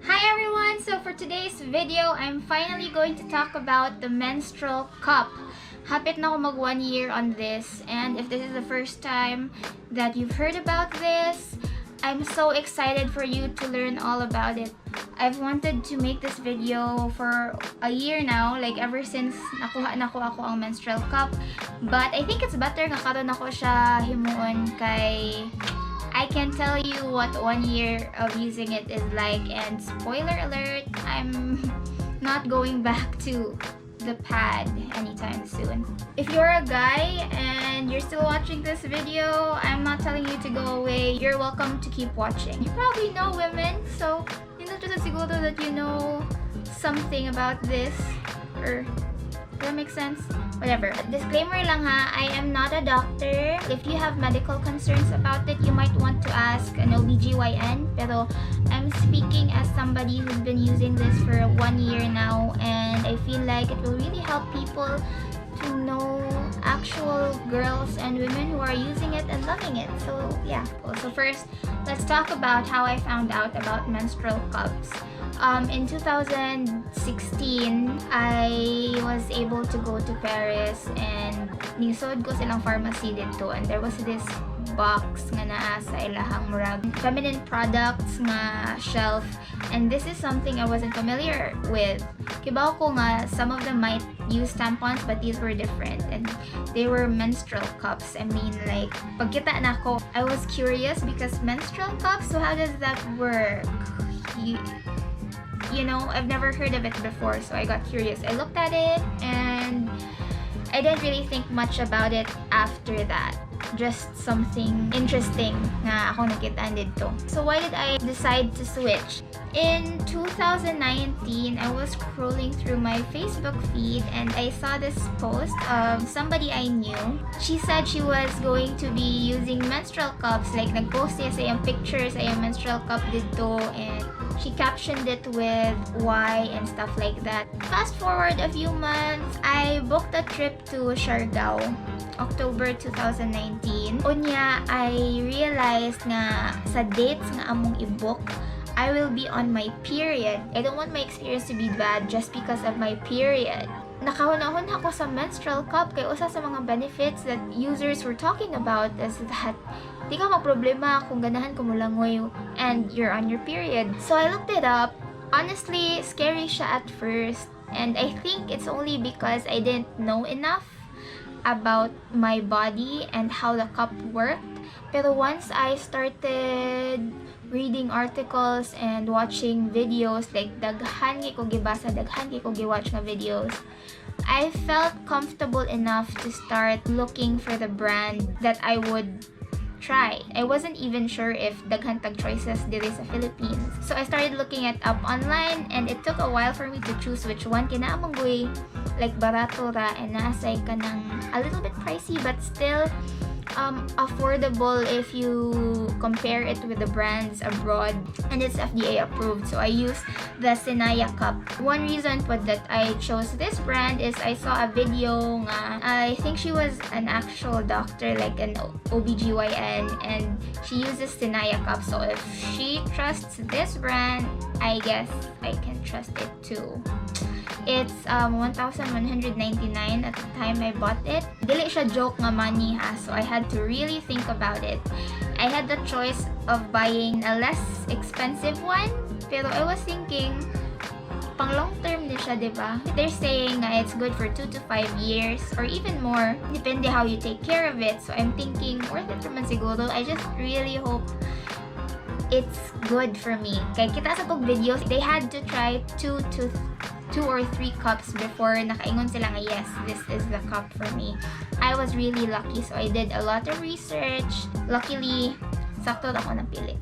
Hi everyone! So for today's video, I'm finally going to talk about the menstrual cup. Hapit na ako mag 1 year on this, and if this is the first time that you've heard about this, I'm so excited for you to learn all about it. I've wanted to make this video for a year now, like ever since nakuha na ko ako ang menstrual cup. But I think it's better nga karon ako siya himuon kay I can tell you what 1 year of using it is like, and spoiler alert, I'm not going back to the pad anytime soon. If you're a guy and you're still watching this video, I'm not telling you to go away. You're welcome to keep watching. You probably know women, so just siguro that you know something about this, or does that make sense? Whatever. Disclaimer lang ha, I am not a doctor. If you have medical concerns about it, you might want to ask an OBGYN. Pero I'm speaking as somebody who's been using this for 1 year now, and I feel like it will really help people to know actual girls and women who are using it and loving it. So yeah. So first, let's talk about how I found out about menstrual cups. In 2016, I was able to go to Paris and nisod ko silang pharmacy dito, and there was this box nga naa sa ilahang murag feminine products nga shelf, and this is something I wasn't familiar with. Kibaw ko nga some of them might use tampons, but these were different, and they were menstrual cups. I mean, like pagkita na ko, I was curious because menstrual cups, so how does that work? You know, I've never heard of it before, so I got curious. I looked at it and I didn't really think much about it after that. Just something interesting na ako nakitaan dito. So why did I decide to switch? In 2019, I was scrolling through my Facebook feed and I saw this post of somebody I knew. She said she was going to be using menstrual cups. Like, nag-post niya sa iyang pictures sa iyang menstrual cup dito, and she captioned it with why and stuff like that. Fast forward a few months, I booked a trip to Siargao, October 2019. Unya, I realized nga sa dates nga among i-book, I will be on my period. I don't want my experience to be bad just because of my period. Nakahunahon ako sa menstrual cup kay usa sa mga benefits that users were talking about is that di ka maproblema kung ganahan ka mo langoy and you're on your period. So I looked it up. Honestly, scary siya at first, and I think it's only because I didn't know enough about my body and how the cup worked. Pero once I started reading articles and watching videos, like daghan ko gibasa, daghan ko giwatch nga videos, I felt comfortable enough to start looking for the brand that I would try. I wasn't even sure if daghan tag choices diri sa Philippines. So I started looking it up online, and it took a while for me to choose which one kinaamang way, like barato ra and naasay ka ng a little bit pricey but still affordable if you compare it with the brands abroad, and it's FDA approved. So I use the Sinaya cup. One reason po that I chose this brand is I saw a video nga, I think she was an actual doctor, like an OBGYN, and she uses Sinaya cup. So if she trusts this brand, I guess I can trust it too. It's 1,199 at the time I bought it. Dili siya joke nga money ha, so I had to really think about it. I had the choice of buying a less expensive one, pero I was thinking pang long term din siya, diba? They're saying it's good for 2 to 5 years or even more, depende how you take care of it. So I'm thinking worth it naman siguro. I just really hope it's good for me. Kaya kita sa kong videos, they had to try 2 or 3 cups before nakaingon sila nga yes, this is the cup for me. I was really lucky, so I did a lot of research. Luckily, sakto ako napili.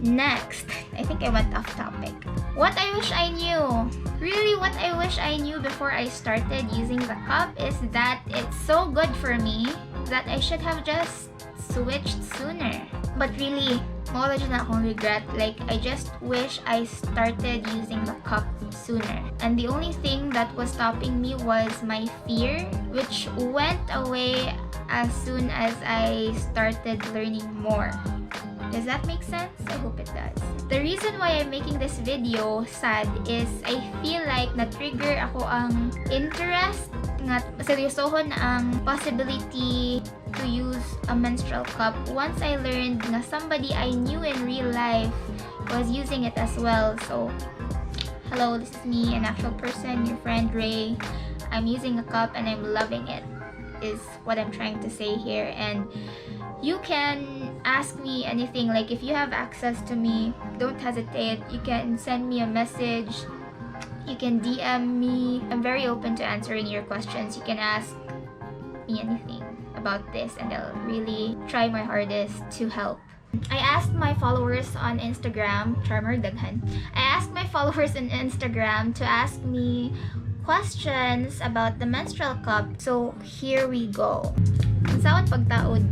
Next, I think I went off topic. What I wish I knew. Really, what I wish I knew before I started using the cup is that it's so good for me that I should have just switched sooner. But really, wala dyan na akong regret. Like, I just wish I started using the cup sooner. And the only thing that was stopping me was my fear, which went away as soon as I started learning more. Does that make sense? I hope it does. The reason why I'm making this video sad is I feel like na-trigger ako ang interest nga seryosohon ang possibility to use a menstrual cup once I learned na somebody I knew in real life was using it as well. So, hello, this is me, an actual person, your friend Rae. I'm using a cup and I'm loving it, is what I'm trying to say here. And you can ask me anything, like if you have access to me, don't hesitate. You can send me a message, you can DM me. I'm very open to answering your questions. You can ask me anything about this and I'll really try my hardest to help. I asked my followers on Instagram, Charmer Daghan. I asked my followers on Instagram to ask me questions about the menstrual cup. So here we go. Saan pagtaod?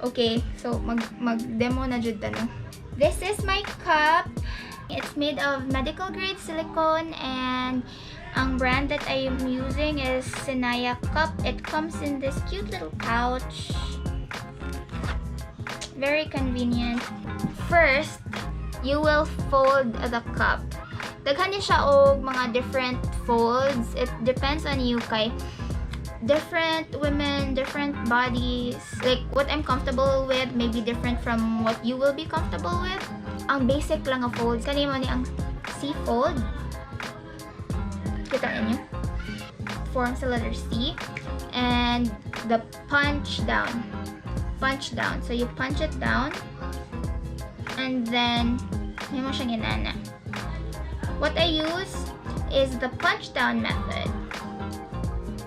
Okay, so mag-demo na jud ta no. This is my cup. It's made of medical grade silicone and ang brand that I am using is Sinaya cup. It comes in this cute little pouch. Very convenient. First, you will fold the cup. Daghan ni siya og mga different folds. It depends on you kay different women, different bodies. Like what I'm comfortable with may be different from what you will be comfortable with. Ang basic lang nga folds kani mo ni ang C fold. Kita niyo. Forms the letter C and the punch down. Punch down. So you punch it down and then may mo siyang inana. What I use is the punch down method.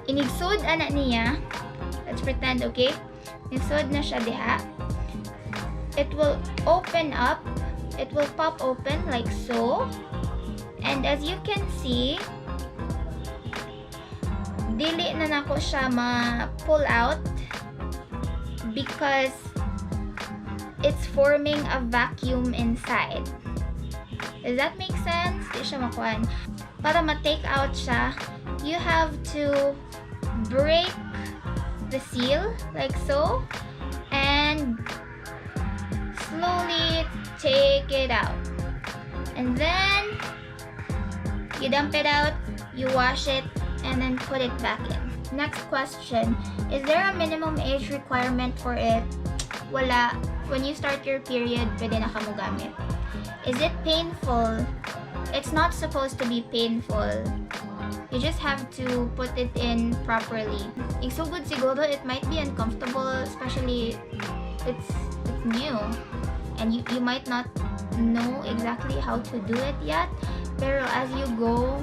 Inigsod ana niya. Let's pretend, okay? Inigsod na siya diha. It will open up. It will pop open like so. And as you can see, dili na nako siya ma-pull out because it's forming a vacuum inside. Does that make sense? Di siya makuhan. Para ma-take out siya, you have to break the seal like so and slowly take it out. And then you dump it out, you wash it, and then put it back in. Next question, is there a minimum age requirement for it? Wala. When you start your period, pwede na ka mo gamit. Is it painful? It's not supposed to be painful. You just have to put it in properly. Igsugod siguro, it might be uncomfortable, especially it's new. And you might not know exactly how to do it yet. Pero as you go,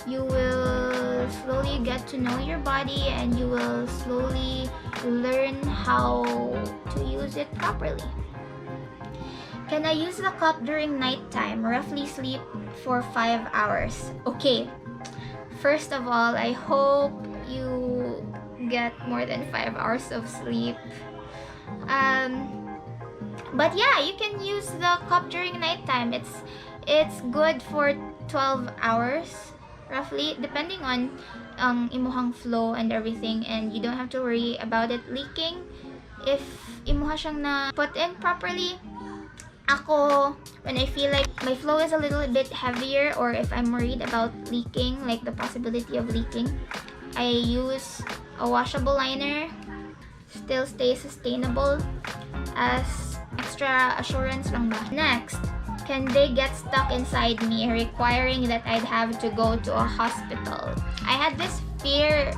you will slowly get to know your body and you will slowly learn how to use it properly. Can I use the cup during nighttime? Roughly sleep for 5 hours. Okay. First of all, I hope you get more than 5 hours of sleep. But yeah, you can use the cup during nighttime. It's good for 12 hours. Roughly, depending on imuhang flow and everything, and you don't have to worry about it leaking if imuha siyang na put in properly. Ako, when I feel like my flow is a little bit heavier or if I'm worried about leaking, like the possibility of leaking, I use a washable liner. Still stay sustainable as extra assurance lang ba. Next, can they get stuck inside me, requiring that I'd have to go to a hospital? I had this fear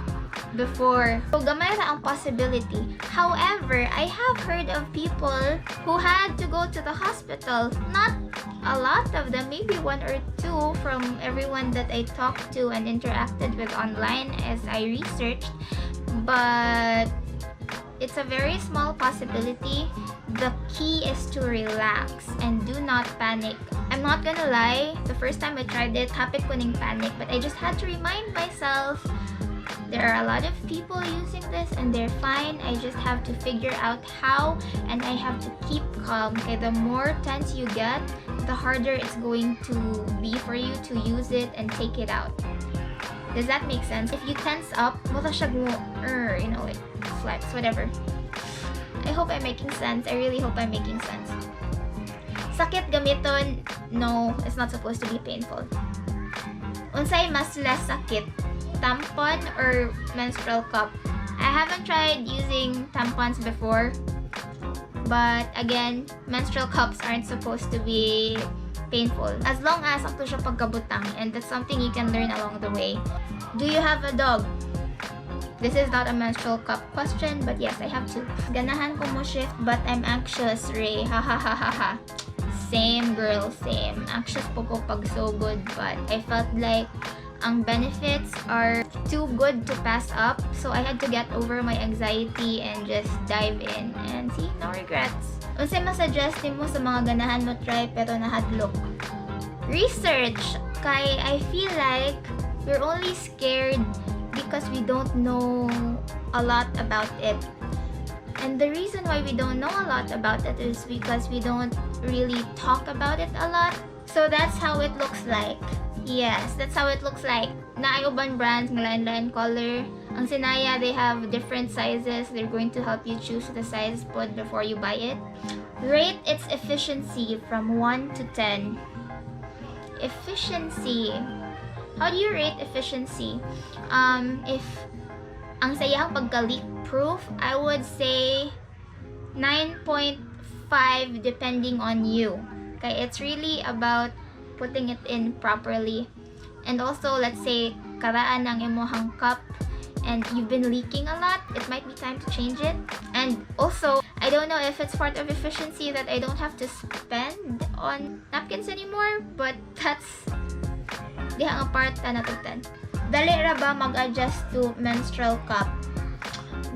before. So, gamay na ang possibility. However, I have heard of people who had to go to the hospital. Not a lot of them, maybe 1 or 2 from everyone that I talked to and interacted with online as I researched. But it's a very small possibility. The key is to relax and do not panic. I'm not gonna lie, the first time I tried it, hapit ko ning panic, but I just had to remind myself there are a lot of people using this and they're fine. I just have to figure out how, and I have to keep calm. Okay, the more tense you get, the harder it's going to be for you to use it and take it out. Does that make sense? If you tense up, you know, it flex, whatever. I hope I'm making sense. I really hope I'm making sense. Sakit gamiton? No, it's not supposed to be painful. Unsay mas less sakit? Tampon or menstrual cup? I haven't tried using tampons before. But again, menstrual cups aren't supposed to be painful. As long as sakto siya pagkabutang, and that's something you can learn along the way. Do you have a dog? This is not a menstrual cup question, but yes, I have two. Ganahan ko mo shift, but I'm anxious, Rae. Ha ha ha ha ha. Same girl, same. Anxious po ko pag so good, but I felt like ang benefits are too good to pass up, so I had to get over my anxiety and just dive in, and see, no regrets. Unsay masuggest mo sa mga ganahan mo try pero nahadlok? Research! Kay I feel like we're only scared because we don't know a lot about it. And the reason why we don't know a lot about it is because we don't really talk about it a lot. So that's how it looks like. Yes, that's how it looks like. Naay uban brands ng lain-lain color. Ang Sinaya, they have different sizes. They're going to help you choose the size pod before you buy it. Rate its efficiency from 1 to 10. Efficiency. How do you rate efficiency? If ang sayang pagka-leak proof, I would say 9.5 depending on you. Okay, it's really about putting it in properly. And also, let's say karaan ng imuhang cup and you've been leaking a lot, it might be time to change it. And also, I don't know if it's part of efficiency that I don't have to spend on napkins anymore, but that's diha nga part na to 10. Dali ra ba mag-adjust to menstrual cup?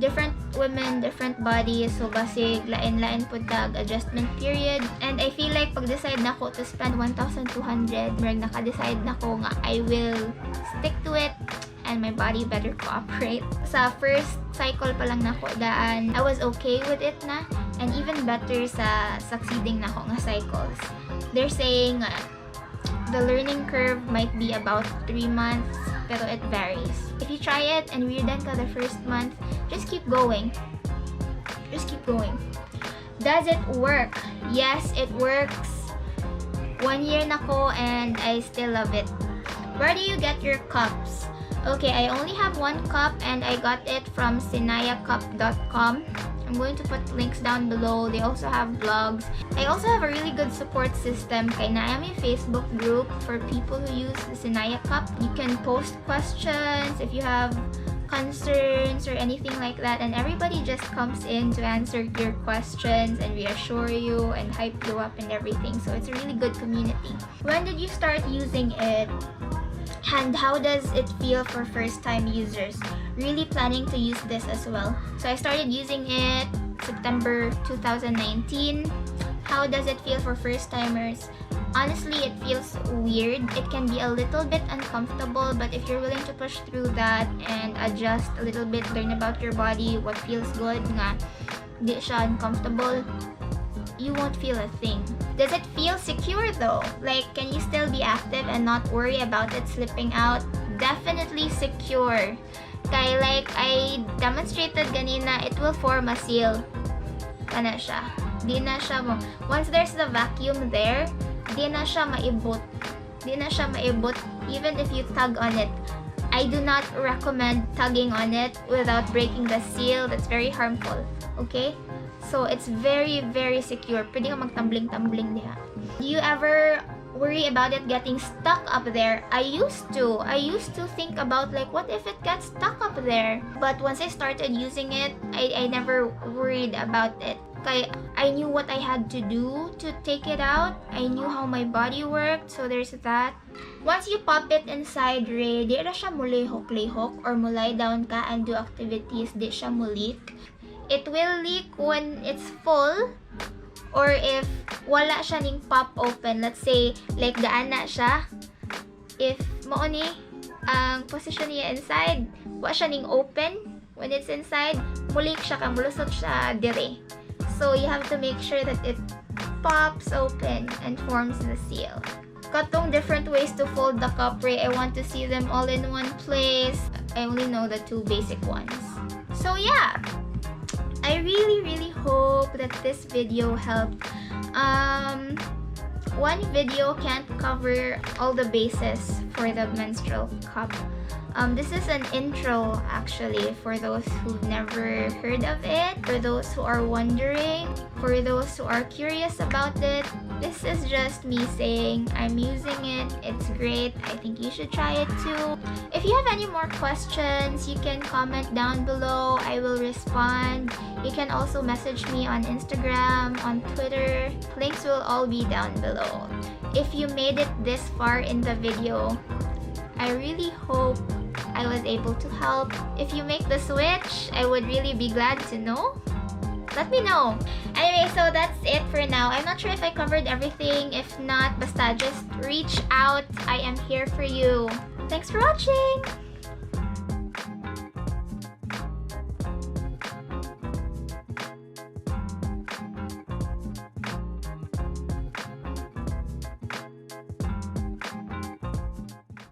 Different women, different bodies, so basig lain-lain po tag adjustment period. And I feel like pag decide na ko to spend 1,200, merag naka-decide na ko nga I will stick to it and my body better cooperate. Sa first cycle pa lang na ko daan, I was okay with it na, and even better sa succeeding na ko nga cycles. They're saying the learning curve might be about 3 months, pero it varies. If you try it and weirdan ka the first month, just keep going. Just keep going. Does it work? Yes, it works. 1 year na ko and I still love it. Where do you get your cups? Okay, I only have 1 cup and I got it from sinayacup.com. I'm going to put links down below. They also have blogs. I also have a really good support system. Kay na may Facebook group for people who use the Sinaya Cup. You can post questions if you have concerns or anything like that, and everybody just comes in to answer your questions and reassure you and hype you up and everything. So it's a really good community. When did you start using it? And how does it feel for first-time users? Really planning to use this as well. So I started using it September 2019. How does it feel for first-timers? Honestly, it feels weird. It can be a little bit uncomfortable, but if you're willing to push through that and adjust a little bit, learn about your body, what feels good, nga di siya uncomfortable, you won't feel a thing. Does it feel secure though? Like, can you still be active and not worry about it slipping out? Definitely secure. Kaya like I demonstrated ganina, it will form a seal. Kana siya. Di na siya mo. Once there's the vacuum there, di na siya maibot. Di na siya maibot even if you tug on it. I do not recommend tugging on it without breaking the seal. That's very harmful. Okay? So it's very, very secure. Pwede ka magtumbling-tumbling diha. Do you ever worry about it getting stuck up there? I used to think about like, what if it gets stuck up there? But once I started using it, I never worried about it. Kaya I knew what I had to do to take it out. I knew how my body worked, so there's that. Once you pop it inside, Rae, di ra siya mulihok-lihok or mulay down ka and do activities, di siya mulik. It will leak when it's full or if wala siya ning pop open. Let's say, like daan na siya. If mao ni ang position niya inside, wa siya ning open. When it's inside, mulik siya ka, mulusot siya dire. So you have to make sure that it pops open and forms the seal. Katong different ways to fold the cup, Rae. I want to see them all in one place. I only know the 2 basic ones. So yeah, I really hope that this video helped. one video can't cover all the bases for the menstrual cup. This is an intro actually for those who've never heard of it, for those who are wondering, for those who are curious about it. This is just me saying I'm using it, it's great, I think you should try it too. If you have any more questions, you can comment down below, I will respond. You can also message me on Instagram, on Twitter, links will all be down below. If you made it this far in the video, I really hope I was able to help. If you make the switch, I would really be glad to know. Let me know. Anyway, so that's it for now. I'm not sure if I covered everything. If not, basta just reach out. I am here for you. Thanks for watching!